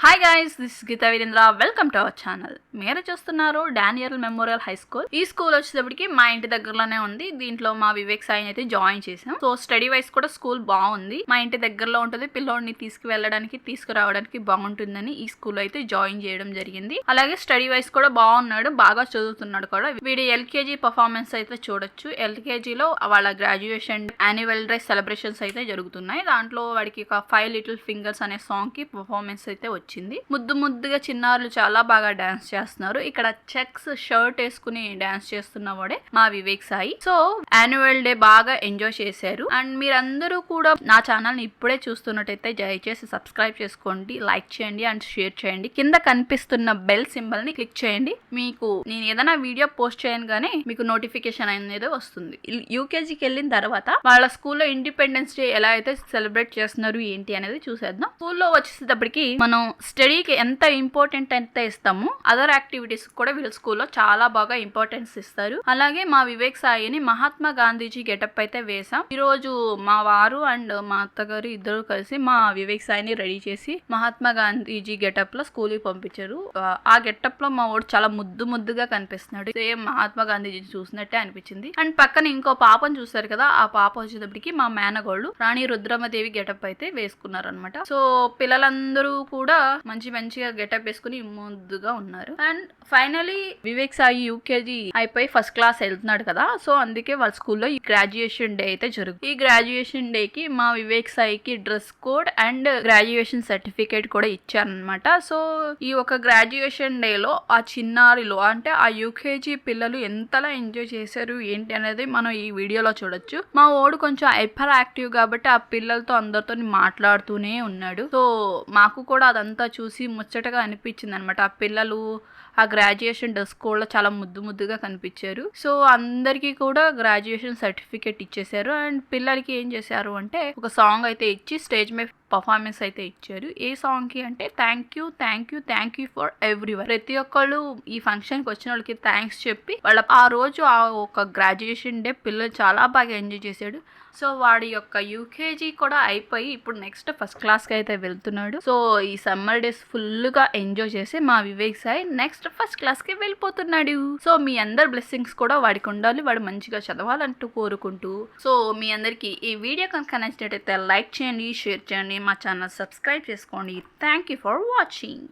Hi guys, this is Geeta Virendra. Welcome to our channel. మీరు చూస్తున్నారు Daniel memorial high school. ఈ school వచ్చేటప్పటికి మా ఇంటి దగ్గరలోనే ఉంది. దీంట్లో మా వివేక్ సాయిని అయితే జాయిన్ చేసాం. సో స్టడీ వైస్ కూడా స్కూల్ బాగుంది. మా ఇంటి దగ్గరలో ఉంటుంది. పిల్లోడిని తీసుకువెళ్ళడానికి తీసుకురావడానికి బాగుంటుందని ఈ స్కూల్ అయితే జాయిన్ చేయడం జరిగింది. అలాగే స్టడీ వైస్ కూడా బాగున్నాడు, బాగా చదువుతున్నాడు కూడా. వీడి ఎల్కేజీ పర్ఫార్మెన్స్ అయితే చూడొచ్చు. ఎల్కేజీలో వాళ్ళ గ్రాడ్యుయేషన్ యాన్యువల్ డే సెలబ్రేషన్స్ అయితే జరుగుతున్నాయి. దాంట్లో వాడికి ఒక 5 లిటిల్ ఫింగర్స్ అనే సాంగ్ కి పర్ఫార్మెన్స్ అయితే వచ్చింది. ముద్దు ముద్దుగా చిన్నారులు చాలా బాగా డాన్స్ చేస్తున్నారు. ఇక్కడ చెక్స్ షర్ట్ వేసుకుని డాన్స్ చేస్తున్న వాడే మా Vivek Sai. So annual day బాగా ఎంజాయ్ చేశారు. అండ్ మీరందరూ కూడా నా ఛానల్ ని ఇప్పుడే చూస్తున్నట్టయితే దయచేసి సబ్స్క్రైబ్ చేసుకోండి, లైక్ చేయండి అండ్ షేర్ చేయండి. కింద కనిపిస్తున్న బెల్ సింబల్ ని క్లిక్ చేయండి. మీకు నేను ఏదైనా వీడియో పోస్ట్ చేయగానే మీకు నోటిఫికేషన్ అనేది వస్తుంది. యూకేజీకి వెళ్ళిన తర్వాత వాళ్ళ స్కూల్లో ఇండిపెండెన్స్ డే ఎలా అయితే సెలబ్రేట్ చేస్తున్నారు ఏంటి అనేది చూసేద్దాం. స్కూల్లో వచ్చేటప్పటికి మనం స్టడీకి ఎంత ఇంపార్టెంట్ ఎంత ఇస్తామో అదర్ యాక్టివిటీస్ కూడా వీళ్ళ స్కూల్లో చాలా బాగా ఇంపార్టెన్స్ ఇస్తారు. అలాగే మా వివేక్ సాయిని మహాత్మా గాంధీజీ గెటప్ అయితే వేసాం. ఈ రోజు మా వారు అండ్ మా అత్తగారు ఇద్దరు కలిసి మా వివేక్ సాయిని రెడీ చేసి మహాత్మా గాంధీజీ గెటప్ లో స్కూల్ కి పంపించారు. ఆ గెటప్ లో మా వాడు చాలా ముద్దుగా కనిపిస్తున్నాడు. సేమ్ మహాత్మా గాంధీజీ చూసినట్టే అనిపించింది. అండ్ పక్కన ఇంకో పాపను చూసారు కదా, ఆ పాప వచ్చేటప్పటికి మా మేనగోళ్ళు రాణి రుద్రమదేవి గెటప్ అయితే వేసుకున్నారు అనమాట. సో పిల్లలందరూ కూడా మంచిగా గెటప్ వేసుకుని ముద్దుగా ఉన్నారు. And finally Vivek Sai UKG అయిపోయి ఫస్ట్ క్లాస్ వెళ్తున్నాడు కదా, సో అందుకే వాళ్ళ స్కూల్లో ఈ గ్రాడ్యుయేషన్ డే అయితే జరుగుతుంది. ఈ గ్రాడ్యుయేషన్ డే కి మా వివేక్ సాయికి dress code and graduation certificate కూడా ఇచ్చారనమాట. సో ఈ ఒక గ్రాడ్యుయేషన్ డే లో ఆ చిన్నారిలో అంటే ఆ యూకేజీ పిల్లలు ఎంతలా ఎంజాయ్ చేశారు ఏంటి అనేది మనం ఈ వీడియోలో చూడొచ్చు. మా ఓడు కొంచెం హైపర్ యాక్టివ్ కాబట్టి ఆ పిల్లలతో అందరితో మాట్లాడుతూనే ఉన్నాడు. సో మాకు కూడా అదంతా చూసి ముచ్చటగా అనిపించింది అనమాట. ఆ పిల్లలు ఆ గ్రాడ్యుయేషన్ డ్రెస్ కోడ్లో చాలా ముద్దుగా కనిపించారు. సో అందరికీ కూడా గ్రాడ్యుయేషన్ సర్టిఫికేట్ ఇచ్చేసారు. అండ్ పిల్లలకి ఏం చేశారు అంటే ఒక సాంగ్ అయితే ఇచ్చి స్టేజ్ మీద పర్ఫార్మెన్స్ అయితే ఇచ్చారు. ఏ సాంగ్ కి అంటే థ్యాంక్ యూ ఫర్ ఎవ్రీవన్. ప్రతి ఒక్కళ్ళు ఈ ఫంక్షన్ కి వచ్చిన వాళ్ళకి థ్యాంక్స్ చెప్పి వాళ్ళ ఆ రోజు ఆ ఒక గ్రాడ్యుయేషన్ డే పిల్లలు చాలా బాగా ఎంజాయ్ చేశాడు. సో వాడి యొక్క యూకేజీ కూడా అయిపోయి ఇప్పుడు నెక్స్ట్ ఫస్ట్ క్లాస్ కి అయితే వెళ్తున్నాడు. సో ఈ సమ్మర్ డేస్ ఫుల్ గా ఎంజాయ్ చేసి మా Vivek Sai next first class కి వెళ్ళిపోతున్నాడు. సో మీ అందరి బ్లెస్సింగ్స్ కూడా వాడికి ఉండాలి, వాడు మంచిగా చదవాలంటూ కోరుకుంటూ. సో మీ అందరికి ఈ వీడియో కనుక నచ్చినట్టయితే లైక్ చేయండి, షేర్ చేయండి, మా ఛానల్ సబ్స్క్రైబ్ చేసుకోండి. Thank you for watching.